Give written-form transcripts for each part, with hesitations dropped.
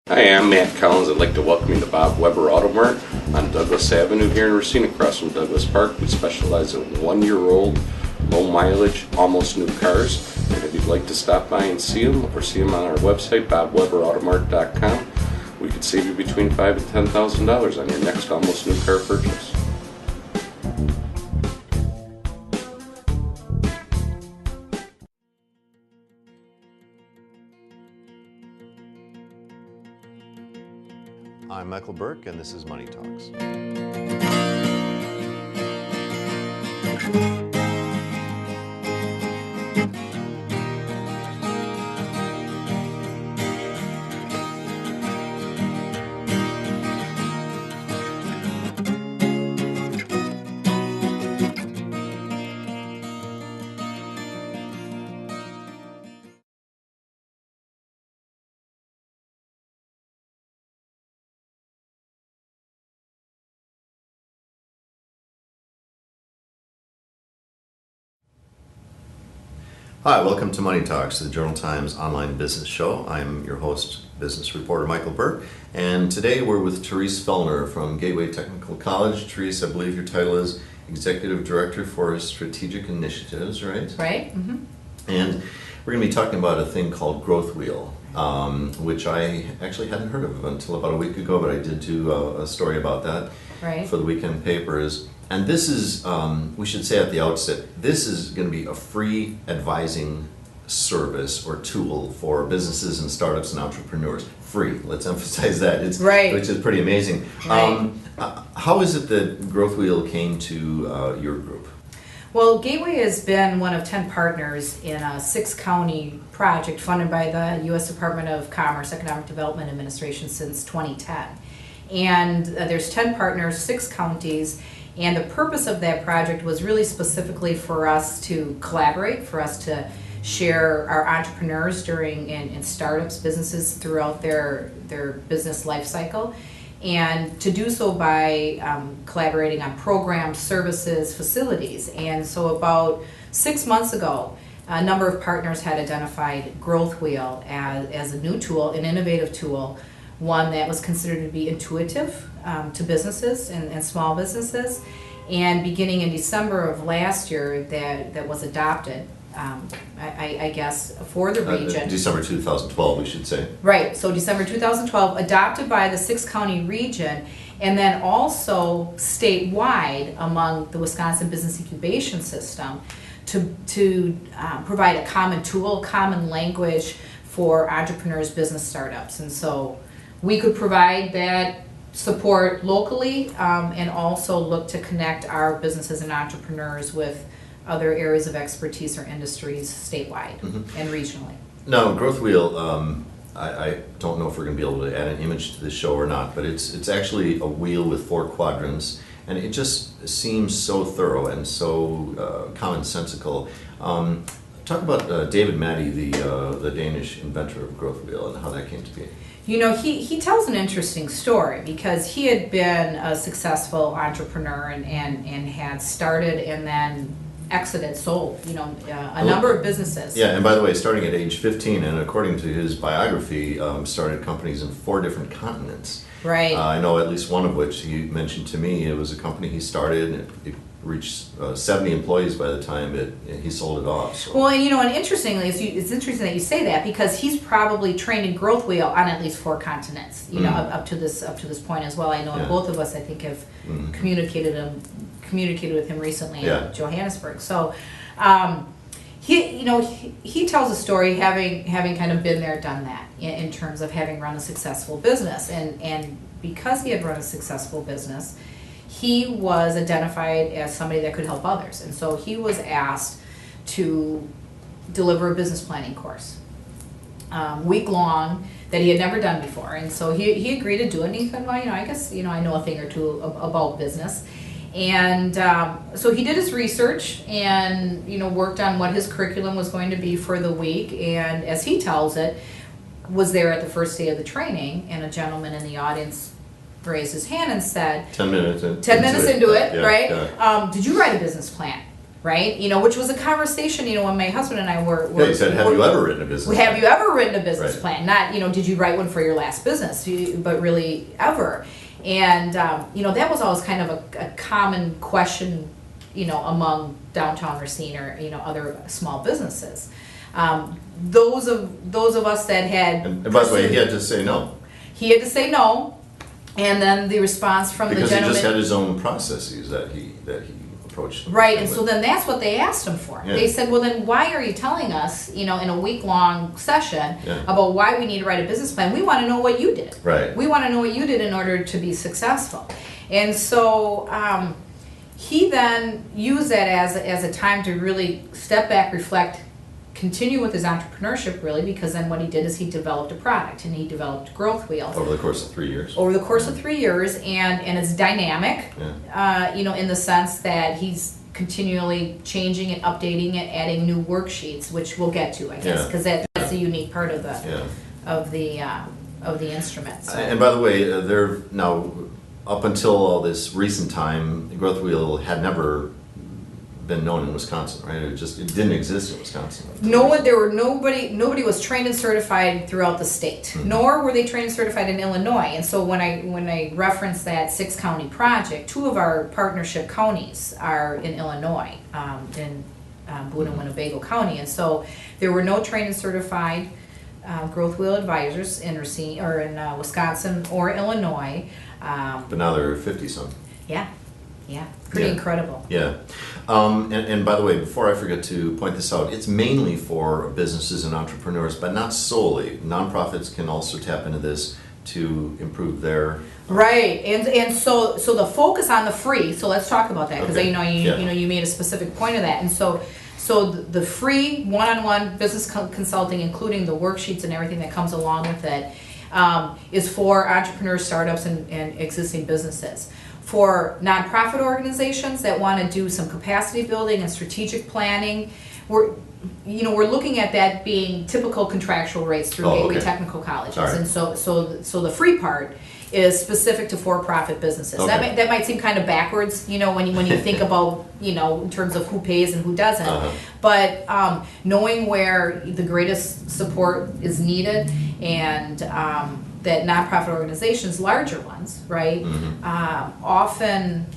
Hi, I'm Matt Collins. I'd like to welcome you to Bob Weber Auto Mart on Douglas Avenue here in Racine, across from Douglas Park. We specialize in 1-year-old, low mileage, almost new cars. And if you'd like to stop by and see them, or see them on our website, bobweberautomart.com, we could save you between $5,000 and $10,000 on your next almost new car purchase. I'm Michael Burke, and this is Money Talks. Hi, welcome to Money Talks, the Journal Times online business show. I'm your host, business reporter Michael Burke, and today we're with Therese Fellner from Gateway Technical College. Therese, I believe your title is Executive Director for Strategic Initiatives, right? Right. Mm-hmm. And we're going to be talking about a thing called Growth Wheel, which I actually hadn't heard of until about a week ago, but I did do a story about that for the weekend papers. And this is, we should say at the outset, this is going to be a free advising service or tool for businesses and startups and entrepreneurs. Free, let's emphasize that, which is pretty amazing. Right. How is it that Growth Wheel came to your group? Well, Gateway has been one of 10 partners in a 6-county project funded by the U.S. Department of Commerce Economic Development Administration since 2010. And there's 10 partners, 6 counties. And the purpose of that project was really specifically for us to collaborate, for us to share our entrepreneurs during and startups, businesses throughout their business life cycle, and to do so by collaborating on programs, services, facilities. And so about 6 months ago, a number of partners had identified Growth Wheel as a new tool, an innovative tool, one that was considered to be intuitive to businesses and small businesses. And beginning in December of last year, that was adopted, I guess, for the region. December 2012, we should say. Right, so December 2012, adopted by the 6-county region, and then also statewide among the Wisconsin Business Incubation System to provide a common tool, common language for entrepreneurs, business startups. And so we could provide that support locally and also look to connect our businesses and entrepreneurs with other areas of expertise or industries statewide and regionally. Now, Growth Wheel, I don't know if we're going to be able to add an image to the show or not, but it's actually a wheel with 4 quadrants, and it just seems so thorough and so commonsensical. Talk about David Maddy, the Danish inventor of Growth Wheel, and how that came to be. You know, he tells an interesting story because he had been a successful entrepreneur and had started and then exited, sold, a number of businesses. Yeah, and by the way, starting at age 15, and according to his biography, started companies in 4 different continents. Right. I know at least one of which he mentioned to me. It was a company he started, and it reached 70 employees by the time he sold it off. So. Well, and interestingly, it's interesting that you say that because he's probably trained in Growth Wheel on at least 4 continents. Up to this point as well. I know both of us, I think, have communicated with him recently in Johannesburg. So, he tells a story having kind of been there, done that in terms of having run a successful business, and because he had run a successful business, he was identified as somebody that could help others. And so he was asked to deliver a business planning course, week-long, that he had never done before. And so he agreed to do it, and he said, well, I guess, I know a thing or two about business. And so he did his research and, worked on what his curriculum was going to be for the week. And as he tells it, was there at the first day of the training, and a gentleman in the audience raised his hand and said, 10 minutes into it, yeah, right? Yeah. Did you write a business plan? right? Which was a conversation, when my husband and I were Yeah, you said, have you ever written a business plan? Have you ever written a business Right. plan? Not, did you write one for your last business, but really ever. And, that was always kind of a common question, among downtown Racine or, other small businesses. Those of us that had... And by the way, he had to say no. He had to say no, and then the response from Because the gentleman... he just had his own processes that he approached. Right, and so then that's what they asked him for. Yeah. They said, well, then why are you telling us, in a week-long session Yeah. about why we need to write a business plan? We want to know what you did. Right. We want to know what you did in order to be successful. And so he then used that as a time to really step back, reflect, continue with his entrepreneurship, really, because then what he did is he developed a product, and he developed Growth Wheel. Over the course of 3 years. Over the course of 3 years, and it's dynamic, Yeah. in the sense that he's continually changing it, updating it, adding new worksheets, which we'll get to, I guess, Yeah. because that's a unique part of the Yeah. of the instrument. So. And by the way, they're now, up until all this recent time, Growth Wheel had never been known in Wisconsin, right? It didn't exist in Wisconsin. Nobody was trained and certified throughout the state, Mm-hmm. nor were they trained and certified in Illinois. And so when I reference that 6-county project, 2 of our partnership counties are in Illinois, in Boone and Winnebago County, and so there were no trained and certified Growth Wheel advisors in Racine or in Wisconsin or Illinois. But now there are 50-some. Yeah, pretty Yeah. incredible. Yeah. And by the way, before I forget to point this out, it's mainly for businesses and entrepreneurs, but not solely. Nonprofits can also tap into this to improve their... Right, and so the focus on the free. So let's talk about that, because Okay. you made a specific point of that, and so the free one-on-one business consulting, including the worksheets and everything that comes along with it, is for entrepreneurs, startups, and existing businesses. For nonprofit organizations that want to do some capacity building and strategic planning, we're looking at that being typical contractual rates through Gateway okay. Technical Colleges, All right. and so the free part is specific to for-profit businesses. Okay. That might seem kind of backwards, when you think about in terms of who pays and who doesn't. Uh-huh. But knowing where the greatest support is needed, and that nonprofit organizations, larger ones, right, often,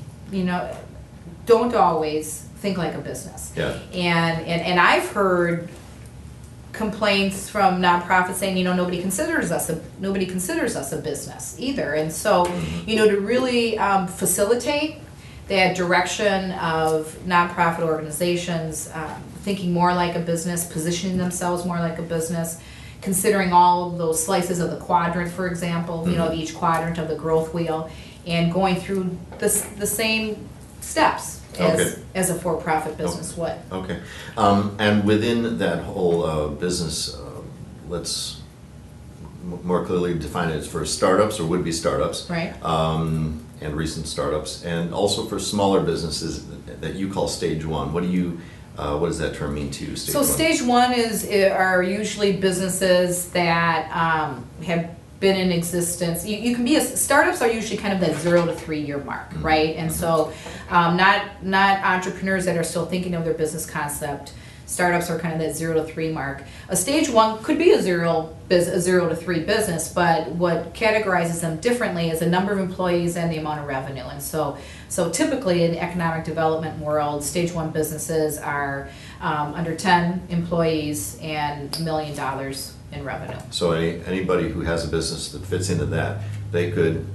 don't always think like a business. Yeah. And I've heard complaints from nonprofits saying, nobody considers us a business either. And so, to really facilitate that direction of nonprofit organizations thinking more like a business, positioning themselves more like a business, considering all of those slices of the quadrant, for example, of each quadrant of the growth wheel, and going through the same steps as a for-profit business would. Okay. And within that whole business, let's more clearly define it as for startups or would-be startups. Right. And recent startups, and also for smaller businesses that you call stage one. What does that term mean to you, stage one? So stage one are usually businesses that have been in existence. You can be startups are usually kind of that 0 to 3 year mark, right? And so not entrepreneurs that are still thinking of their business concept. Startups are kind of that 0 to 3 mark. A stage one could be a 0 to 3 business, but what categorizes them differently is the number of employees and the amount of revenue. And so typically in the economic development world, stage one businesses are under 10 employees and $1 million in revenue. So anybody who has a business that fits into that, they could,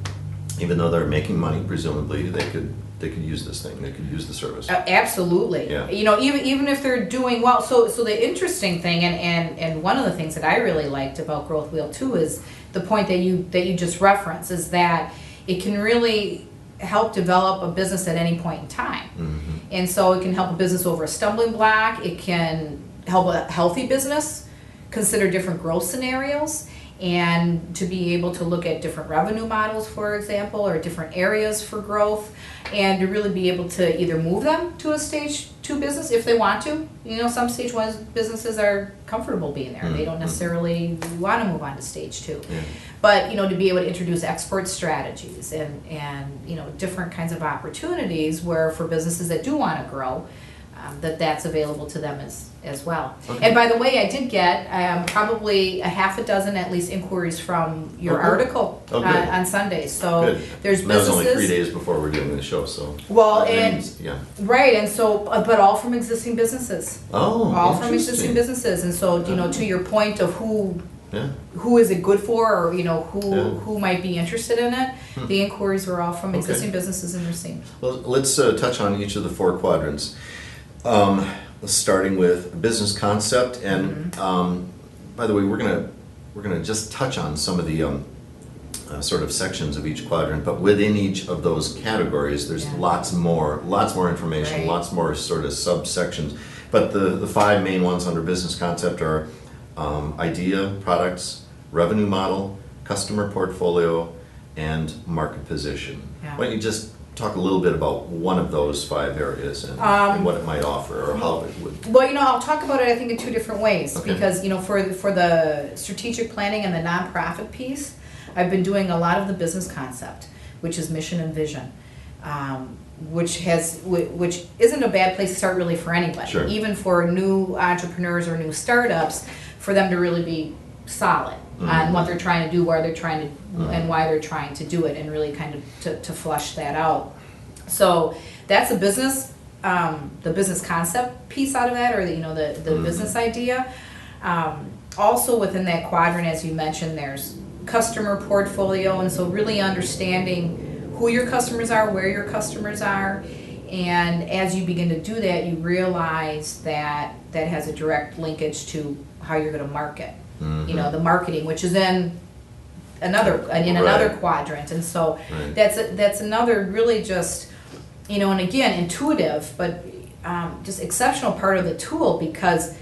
even though they're making money, presumably, they could use this thing. They could use the service. Absolutely. Yeah. Even if they're doing well. So the interesting thing, and one of the things that I really liked about Growth Wheel 2 is the point that you just referenced, is that it can really help develop a business at any point in time. Mm-hmm. And so it can help a business over a stumbling block. It can help a healthy business consider different growth scenarios, and to be able to look at different revenue models, for example, or different areas for growth, and to really be able to either move them to a stage 2 business if they want to. Some stage 1 businesses are comfortable being there. They don't necessarily want to move on to stage 2. Yeah. But, to be able to introduce export strategies and different kinds of opportunities where for businesses that do want to grow, that's available to them as well. Okay. And by the way, I did get probably a half a dozen at least inquiries from your article on Sundays. So Good. there's And that was businesses. only 3 days before we're doing the show, so. Well, that and means- yeah. right, and so but all from existing businesses. Oh, All from interesting. existing businesses, and so to your point of Yeah. who is it good for, or who Yeah. who might be interested in it. The inquiries were all from Okay. existing businesses in Racine. Well, let's touch on each of the 4 quadrants. Starting with business concept, and by the way, we're gonna just touch on some of the sort of sections of each quadrant, but within each of those categories, there's lots more information, Right. lots more sort of subsections. But the 5 main ones under business concept are idea, products, revenue model, customer portfolio, and market position. Yeah. Why don't you just talk a little bit about one of those 5 areas and what it might offer, or how it would. Well, I'll talk about it, I think, in 2 different ways. Okay. Because, for the strategic planning and the nonprofit piece, I've been doing a lot of the business concept, which is mission and vision, which isn't a bad place to start really for anybody. Sure. Even for new entrepreneurs or new startups, for them to really be solid on what they're trying to do, where they're trying to, and why they're trying to do it, and really kind of to flush that out. So that's the business concept piece out of that, or the business idea. Also within that quadrant, as you mentioned, there's customer portfolio, and so really understanding who your customers are, where your customers are, and as you begin to do that, you realize that that has a direct linkage to how you're going to market. The marketing, which is in another quadrant, and so Right. that's another really just and again intuitive, but just exceptional part of the tool, because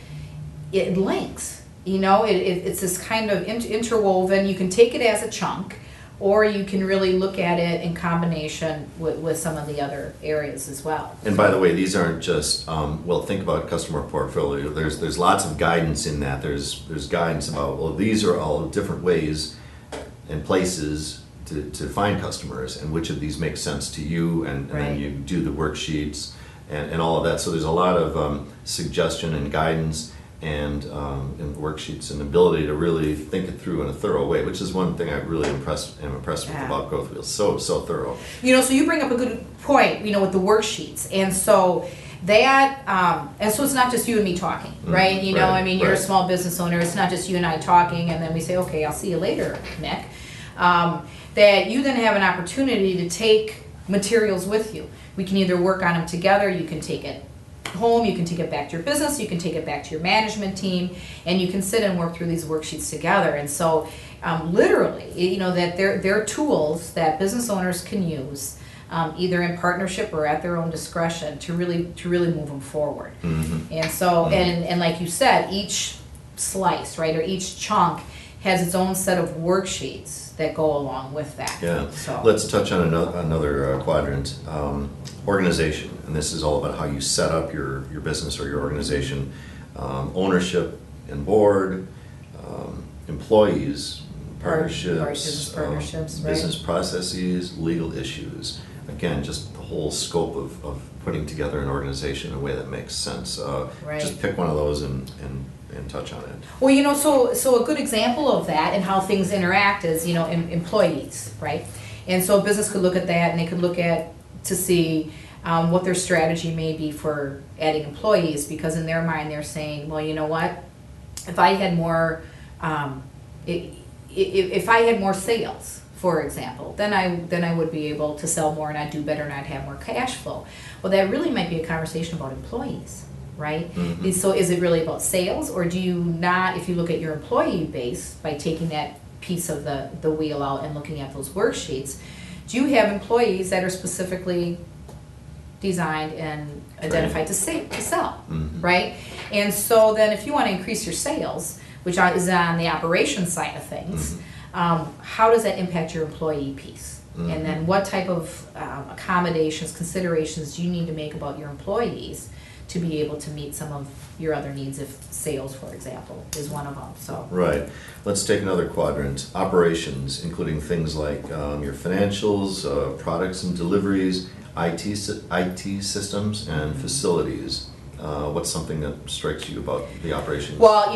it links. It's this kind of interwoven. You can take it as a chunk, or you can really look at it in combination with some of the other areas as well. And by the way, these aren't just think about customer portfolio. There's lots of guidance in that. There's guidance about these are all different ways and places to find customers, and which of these makes sense to you, and Right. then you do the worksheets and all of that. So there's a lot of suggestion and guidance and worksheets, and ability to really think it through in a thorough way, which is one thing I really am impressed with about Growth Wheels. So thorough. So you bring up a good point, with the worksheets, and so that, and so it's not just you and me talking, right? Right, You're a right. small business owner. It's not just you and I talking, and then we say, okay, I'll see you later, Nick. That you then have an opportunity to take materials with you. We can either work on them together. You can take it home, you can take it back to your business, you can take it back to your management team, and you can sit and work through these worksheets together. And so literally, that they're tools that business owners can use, either in partnership or at their own discretion, to really move them forward. And so, and like you said, each slice, right, or each chunk has its own set of worksheets that go along with that. Yeah. So Let's touch on another quadrant, organization, and this is all about how you set up your business or your organization, ownership and board, employees, partnerships, partnerships, right. business processes, legal issues. Again, just the whole scope of putting together an organization in a way that makes sense. Right. Just pick one of those and touch on it. Well, so a good example of that and how things interact is, employees, right? And so a business could look at that, and they could look at to see what their strategy may be for adding employees, because in their mind they're saying, well, you know what? If I had more, if I had more sales, for example, then I would be able to sell more, and I'd do better, and I'd have more cash flow. Well, that really might be a conversation about employees. Right? So is it really about sales, or do you not, if you look at your employee base, by taking that piece of the wheel out and looking at those worksheets, do you have employees that are specifically designed and identified to sell, right? And so then if you want to increase your sales, which is on the operations side of things, how does that impact your employee piece? And then what type of accommodations, considerations do you need to make about your employees to be able to meet some of your other needs, if sales, for example, is one of them. So Right. Let's take another quadrant. Operations, including things like your financials, products and deliveries, IT systems, and facilities. What's something that strikes you about the operation? Well,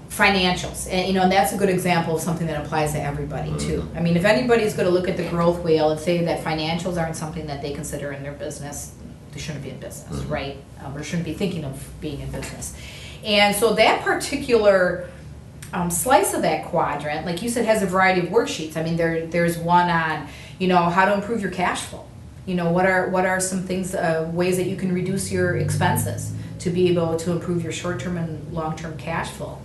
financials, and and that's a good example of something that applies to everybody too. I mean, if anybody's going to look at the growth wheel and say that financials aren't something that they consider in their business, they shouldn't be in business, right? Or shouldn't be thinking of being in business. And so that particular slice of that quadrant, like you said, has a variety of worksheets. I mean, there's one on how to improve your cash flow. What are some things, ways that you can reduce your expenses to be able to improve your short-term and long-term cash flow,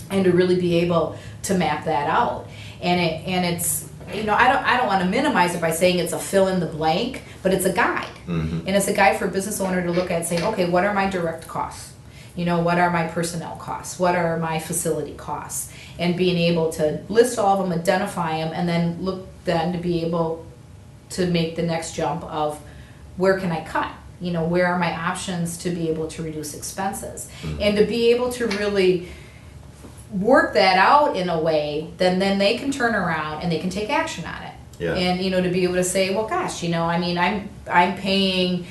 and to really be able to map that out. And it's I don't want to minimize it by saying it's a fill in the blank, but it's a guide, and it's a guide for a business owner to look at and say, okay, what are my direct costs? What are my personnel costs? What are my facility costs? And being able to list all of them, identify them, and then look then to be able to make the next jump of where can I cut? Where are my options to be able to reduce expenses? And to be able to really work that out in a way, then they can turn around and they can take action on it. Yeah. And to be able to say, well, gosh, I'm paying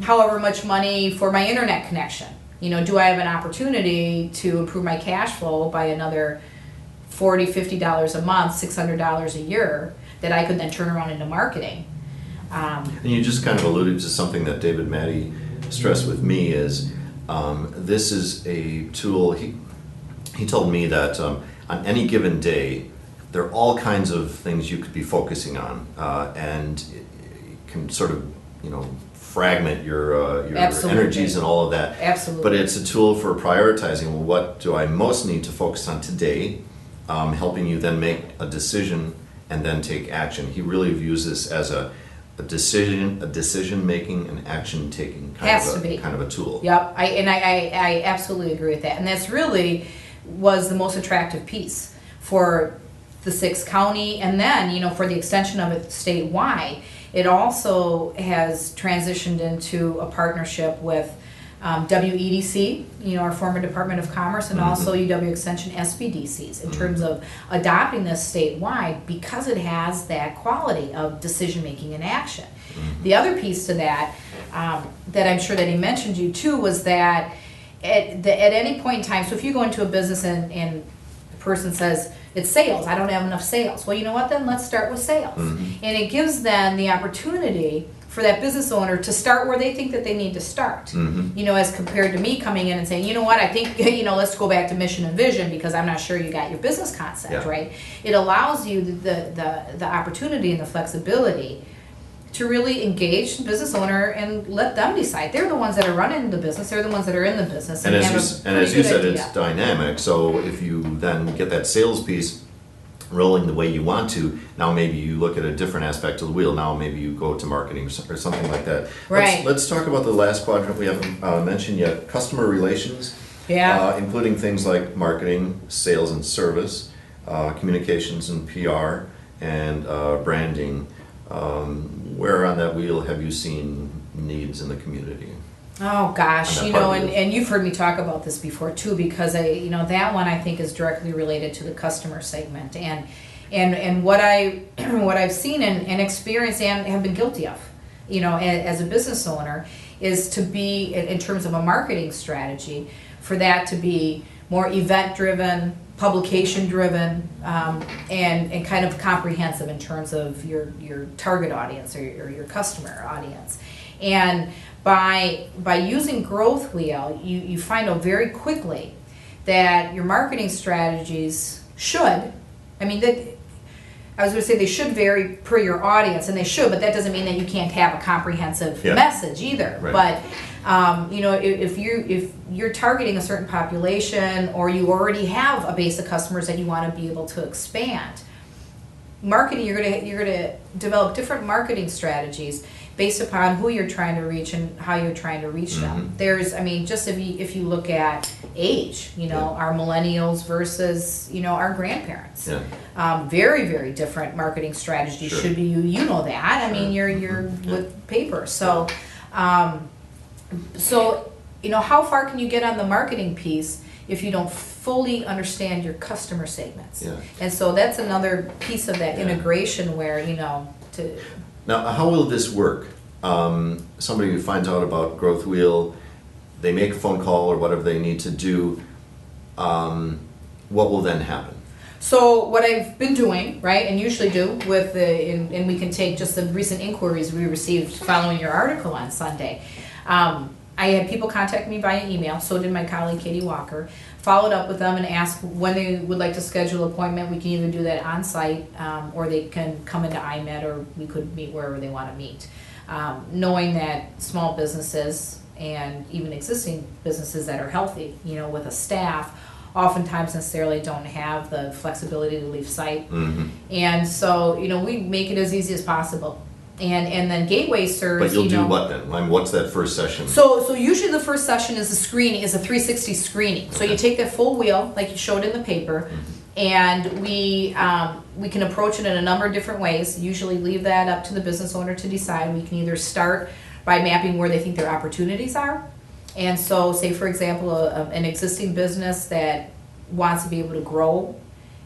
however much money for my internet connection. Do I have an opportunity to improve my cash flow by another $40, $50 a month, $600 a year that I could then turn around into marketing? And you just kind of alluded to something that David Matty stressed with me is this is a tool. He told me that on any given day, there are all kinds of things you could be focusing on, and it can sort of fragment your energies and all of that. Absolutely. But it's a tool for prioritizing. Well, what do I most need to focus on today? Helping you then make a decision and then take action. He really views this as a decision making and action taking kind of a tool. Yep, I absolutely agree with that, and that's really was the most attractive piece for the 6th county, and then for the extension of it statewide. It also has transitioned into a partnership with WEDC, our former Department of Commerce, and also UW Extension SBDCs in terms of adopting this statewide because it has that quality of decision making and action. The other piece to that, that I'm sure that he mentioned you too, was that at any point in time, so if you go into a business and the person says, it's sales, I don't have enough sales. Well, you know what, then let's start with sales. And it gives them the opportunity for that business owner to start where they think that they need to start. As compared to me coming in and saying, you know what, I think, let's go back to mission and vision because I'm not sure you got your business concept right. It allows you the opportunity and the flexibility to really engage the business owner and let them decide. They're the ones that are running the business. They're the ones that are in the business. And as you said, it's dynamic. So if you then get that sales piece rolling the way you want to, now maybe you look at a different aspect of the wheel. Now maybe you go to marketing or something like that. Right. Let's talk about the last quadrant we haven't mentioned yet, customer relations. Yeah. Including things like marketing, sales and service, communications and PR, and branding. Where on that wheel have you seen needs in the community? Oh gosh, and you've heard me talk about this before too, because that one I think is directly related to the customer segment and what I've seen and experienced and have been guilty of, as a business owner, is to be in terms of a marketing strategy for that to be more event driven, publication driven, and kind of comprehensive in terms of your target audience or your customer audience. And by using Growth Wheel, you find out very quickly that your marketing strategies should, I was going to say they should vary per your audience, and they should, but that doesn't mean that you can't have a comprehensive message either. Right. But if you're targeting a certain population, or you already have a base of customers that you want to be able to expand, marketing, you're gonna develop different marketing strategies based upon who you're trying to reach and how you're trying to reach them. There's, just if you look at age, our millennials versus, our grandparents. Very, very different marketing strategies should be, you know that. You're with paper. So, how far can you get on the marketing piece if you don't fully understand your customer segments? And so that's another piece of that integration where, Now, how will this work? somebody who finds out about Growth Wheel, they make a phone call or whatever they need to do, what will then happen? So what I've been doing, right, and usually do with and we can take just the recent inquiries we received following your article on Sunday. I had people contact me via email, so did my colleague Katie Walker, followed up with them and asked when they would like to schedule an appointment. We can either do that on site, or they can come into IMED, or we could meet wherever they want to meet. Knowing that small businesses and even existing businesses that are healthy, with a staff, oftentimes necessarily don't have the flexibility to leave site. Mm-hmm. And so, we make it as easy as possible. And then Gateway serves. But you'll do what then? What's that first session? So usually the first session is a 360 screening. So you take that full wheel, like you showed in the paper, and we can approach it in a number of different ways. Usually leave that up to the business owner to decide. We can either start by mapping where they think their opportunities are. And so, say for example, an existing business that wants to be able to grow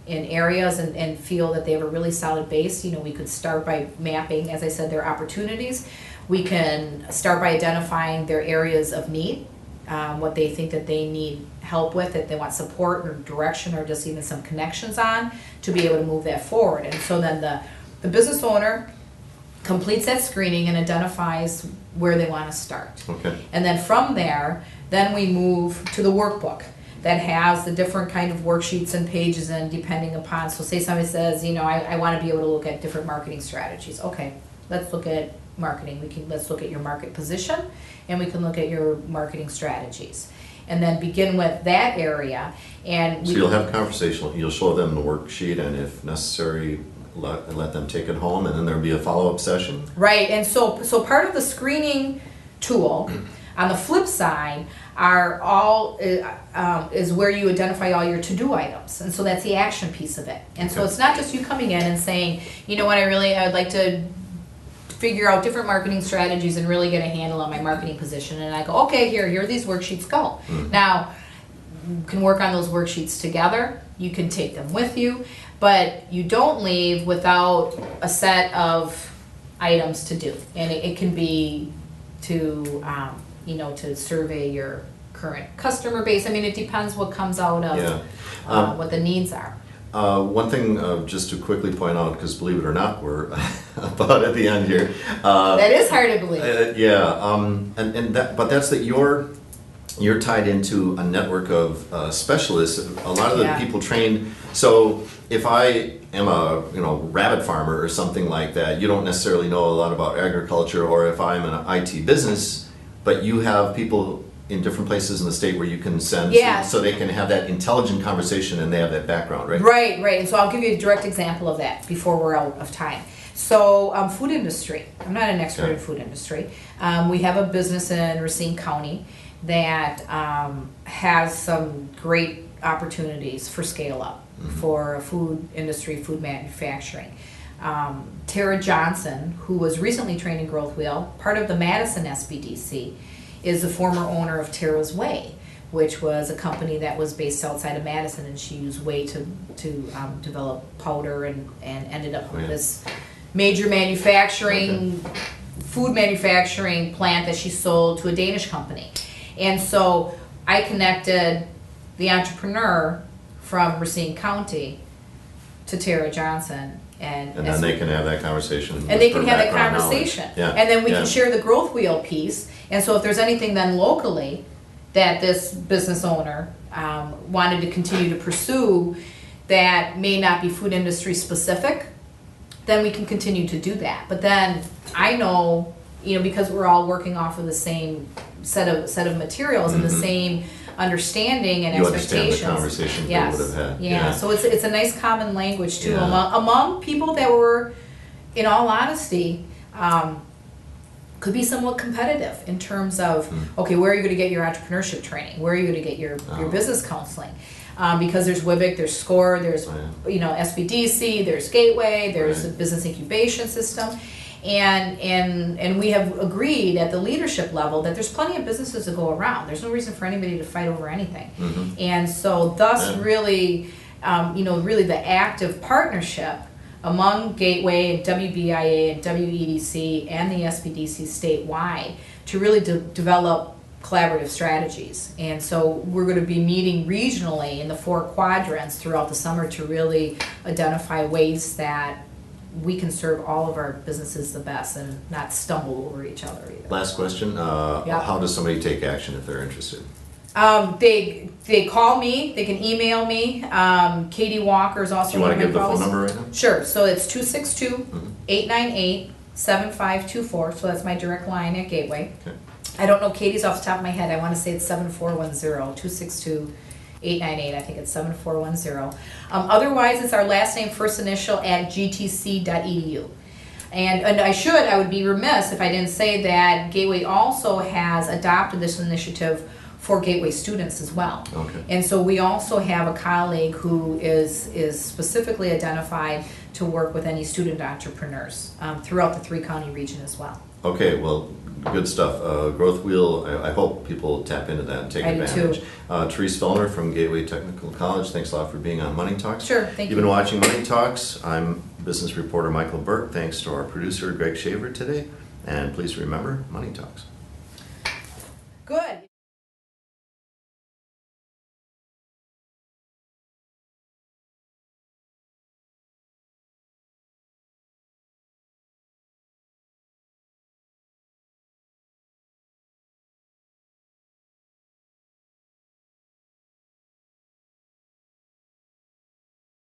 in areas and feel that they have a really solid base, we could start by mapping, as I said, their opportunities. We can start by identifying their areas of need, what they think that they need help with, that they want support or direction or just even some connections on to be able to move that forward. And so then the business owner completes that screening and identifies where they want to start. Okay. And then from there, then we move to the workbook that has the different kind of worksheets and pages, and depending upon, so say somebody says, I want to be able to look at different marketing strategies. Okay, let's look at marketing. Let's look at your market position, and we can look at your marketing strategies. And then begin with that area. And so you'll have a conversation, you'll show them the worksheet, and if necessary, let them take it home, and then there'll be a follow-up session? Right, and so part of the screening tool, on the flip side, is where you identify all your to-do items, and so that's the action piece of it. And so it's not just you coming in and saying, I would like to figure out different marketing strategies and really get a handle on my marketing position. And I go, okay, here are these worksheets, go. Mm-hmm. Now, you can work on those worksheets together. You can take them with you, but you don't leave without a set of items to do. And it can be to survey your current customer base. It depends what comes out of what the needs are. One thing, just to quickly point out, because believe it or not, we're about at the end here. That is hard to believe. But that's that you're tied into a network of specialists. A lot of the people trained. So if I am a rabbit farmer or something like that, you don't necessarily know a lot about agriculture. Or if I'm an IT business, but you have people in different places in the state where you can send, so they can have that intelligent conversation and they have that background, right? Right. And so I'll give you a direct example of that before we're out of time. So food industry. I'm not an expert in food industry. We have a business in Racine County that has some great opportunities for scale up for food industry, food manufacturing. Tara Johnson, who was recently trained in Growth Wheel, part of the Madison SBDC, is the former owner of Tara's Whey, which was a company that was based outside of Madison, and she used whey to develop powder and ended up with this major food manufacturing plant that she sold to a Danish company. And so I connected the entrepreneur from Racine County to Tara Johnson. And then they can have that conversation. And they can have that conversation. Yeah. And then we can share the Growth Wheel piece. And so if there's anything then locally that this business owner wanted to continue to pursue that may not be food industry specific, then we can continue to do that. But then I know, because we're all working off of the same set of materials and the same understanding and expectations. You understand the conversation they would have had. Yeah. So it's a nice common language too among people that were, in all honesty, could be somewhat competitive in terms of, okay, where are you going to get your entrepreneurship training? Where are you going to get your business counseling? Because there's WIBIC, there's SCORE, there's SBDC, there's Gateway, there's the business incubation system. And we have agreed at the leadership level that there's plenty of businesses to go around. There's no reason for anybody to fight over anything. And so thus really, really the active partnership among Gateway and WBIA and WEDC and the SBDC statewide to really develop collaborative strategies. And so we're going to be meeting regionally in the 4 quadrants throughout the summer to really identify ways that we can serve all of our businesses the best and not stumble over each other either. Last question, how does somebody take action if they're interested? They call me, they can email me. Katie Walker is also. Do you want to give the phone number right now? Sure, so it's 262-898-7524, so that's my direct line at Gateway. Okay. I don't know Katie's off the top of my head, I want to say it's 7410, 262-898, I think it's 7410. Otherwise, it's our last name, first initial at gtc.edu. And I would be remiss if I didn't say that Gateway also has adopted this initiative for Gateway students as well. Okay. And so we also have a colleague who is specifically identified to work with any student entrepreneurs throughout the 3-county region as well. Okay, well, good stuff. Growth Wheel, I hope people tap into that and take advantage. Therese Fellner from Gateway Technical College, thanks a lot for being on Money Talks. Sure, thank you. You've been watching Money Talks. I'm business reporter Michael Burke. Thanks to our producer Greg Shaver today. And please remember, Money Talks. Good.